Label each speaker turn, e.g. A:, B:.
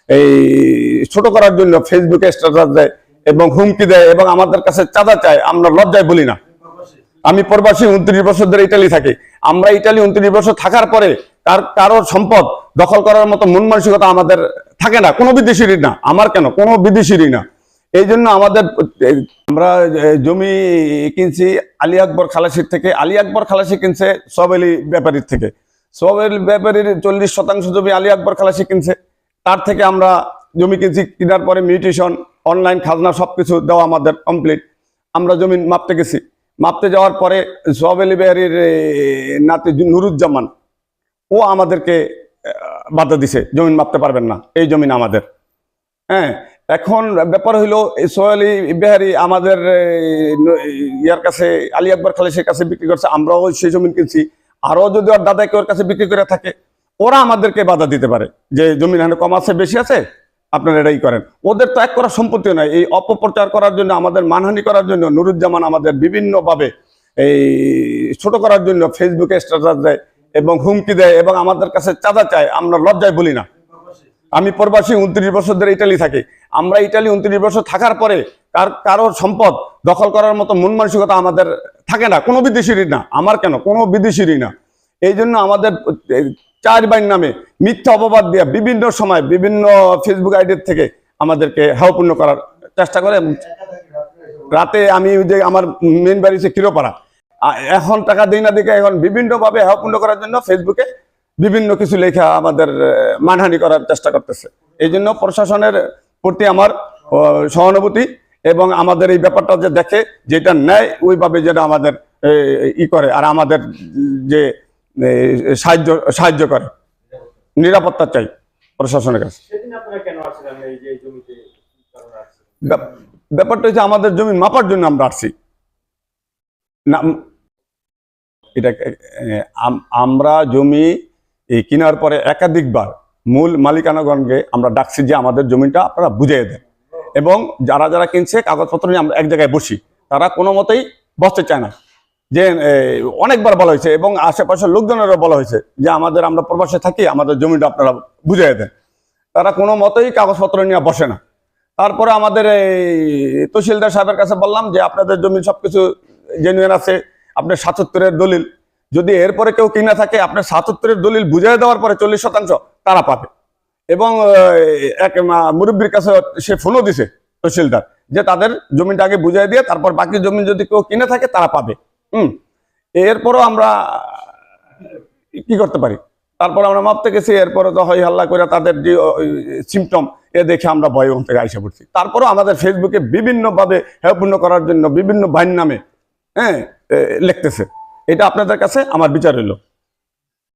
A: এই ছোট করার জন্য ফেসবুকে স্ট্যাটাস দেয় এবং হুমকি দেয় এবং আমাদের কাছে চাঁদা চায়, আমরা লজ্জায় বলি না। আমি প্রবাসী 29 বছর ধরে ইটালি থাকি। আমরা ইটালি 29 বছর থাকার পরে কারোর সম্পদ দখল করার মতো মন মানসিকতা আমাদের থাকে না, কোনো বিদেশিরই না, আমার কেন কোনো বিদেশিরই না। এই জন্য আমরা জমি কিনছি আলী আকবর খালাসির থেকে। আলী আকবর খালাসি কিনছে সোহাব আলী ব্যাপারীর থেকে। সোহাব আলী ব্যাপারীর 40% জমি আলী আকবর খালাসি কিনছে, তার থেকে আমরা জমি কিনছি। কেনার পরে মিউটেশন, অনলাইন খাজনা সবকিছু দেওয়া আমাদের কমপ্লিট। আমরা জমি মাপতে গেছি, মাপতে যাওয়ার পরে সোহাব আলী ব্যাপারীর নাতি নুরুজ্জামান ও আমাদেরকে বাধা দিছে, জমিন মাপতে পারবেন না, এই জমিন আমাদের। হ্যাঁ, এখন ব্যাপার হইলো সোহাব আলী বিহারি আমাদের ইয়ার কাছে আলী আকবর খালেসের কাছে বিক্রি করছে, আমরাও সেই জমিন কিনছি। আরো যদি ওর দাদাকে ওর কাছে বিক্রি করে থাকে, ওরা আমাদেরকে বাধা দিতে পারে যে জমিন এখানে কম আছে বেশি আছে, আপনারা এটাই করেন। ওদের তো এক করা সম্পত্তি নয়। এই অপপ্রচার করার জন্য, আমাদের মানহানি করার জন্য নুরুজ্জামান আমাদের বিভিন্নভাবে এই ছোট করার জন্য ফেসবুকে স্ট্যাটাস দেয় এবং হুমকি দেয় এবং আমাদের কাছে চাঁদা চায়, আমরা লজ্জায় বলি না। আমি প্রবাসী 29 বছর ধরে ইটালি থাকি। আমরা ইটালি 29 বছর থাকার পরে কারোর সম্পদ দখল করার মতো মন মানসিকতা আমাদের থাকে না, কোনো বিদেশিরই না, আমার কেন কোনো বিদেশিরই না। এই জন্য আমাদের 4 ভাইয়ের নামে মিথ্যা অপবাদ দিয়ে বিভিন্ন সময় বিভিন্ন ফেসবুক আইডির থেকে আমাদেরকে হেয়পূর্ণ করার চেষ্টা করে। রাতে আমি যে আমার মেন বাড়ি হচ্ছে ক্ষীরপাড়া, এখন টাকা দিই না দেখে এখন বিভিন্নভাবে হেয়পূর্ণ করার জন্য ফেসবুকে বিভিন্ন কিছু লেখা আমাদের মানহানি করার চেষ্টা করতেছে। এই জন্য প্রশাসনের প্রতি আমার সহানুভূতি এবং আমাদের এই ব্যাপারটা যে দেখে, যেটা নেয় ওইভাবে যেটা আমাদের করে, আর আমাদের যে সাহায্য করে, নিরাপত্তা চাই প্রশাসনের কাছে। ব্যাপারটা হচ্ছে আমাদের জমি মাপার জন্য আমরা আসছি না। এটা আমরা জমি কেনার পরে একাধিকবার মূল মালিকানাগণকে আমরা ডাকছি যে আমাদের জমিটা আপনারা বুঝিয়ে দেন, এবং যারা যারা কিনছে কাগজপত্র নিয়ে আমরা এক জায়গায় বসি, তারা কোনো মতেই বসতে চায় না। যে অনেকবার বলা হয়েছে এবং আশেপাশের লোকজনেরও বলা হয়েছে যে আমরা প্রবাসে থাকি, আমাদের জমিটা আপনারা বুঝিয়ে দেন, তারা কোনো মতেই কাগজপত্র নিয়ে বসে না। তারপরে আমাদের এই তহসিলদার সাহেবের কাছে বললাম যে আপনাদের জমি সবকিছু জেনুইন আছে, আপনার ৭৭-এর দলিল, যদি এরপরে কেউ কিনা থাকে আপনার ৭৭-এর দলিল বুঝিয়ে দেওয়ার পরে 40% তারা পাবে। এবং এক মুরব্বীর কাছে সে ফোনও দিছে তহসিলদার যে তাদের জমিটা আগে বুঝিয়ে দিয়ে তারপর বাকি জমি যদি কেউ কিনে থাকে তারা পাবে। এরপরও আমরা কি করতে পারি, তারপর আমরা মাপতে গেছি, এরপরে তো হই হাল্লা করে তাদের যে সিমটম দেখে আমরা ভয় ওখান থেকে আইসা পড়ছি। তারপরেও আমাদের ফেসবুকে বিভিন্নভাবে হেয়পূর্ণ করার জন্য বিভিন্ন ভাইয়ের নামে লিখতেছে। এটা আপনাদের কাছে আমার বিচার হইল।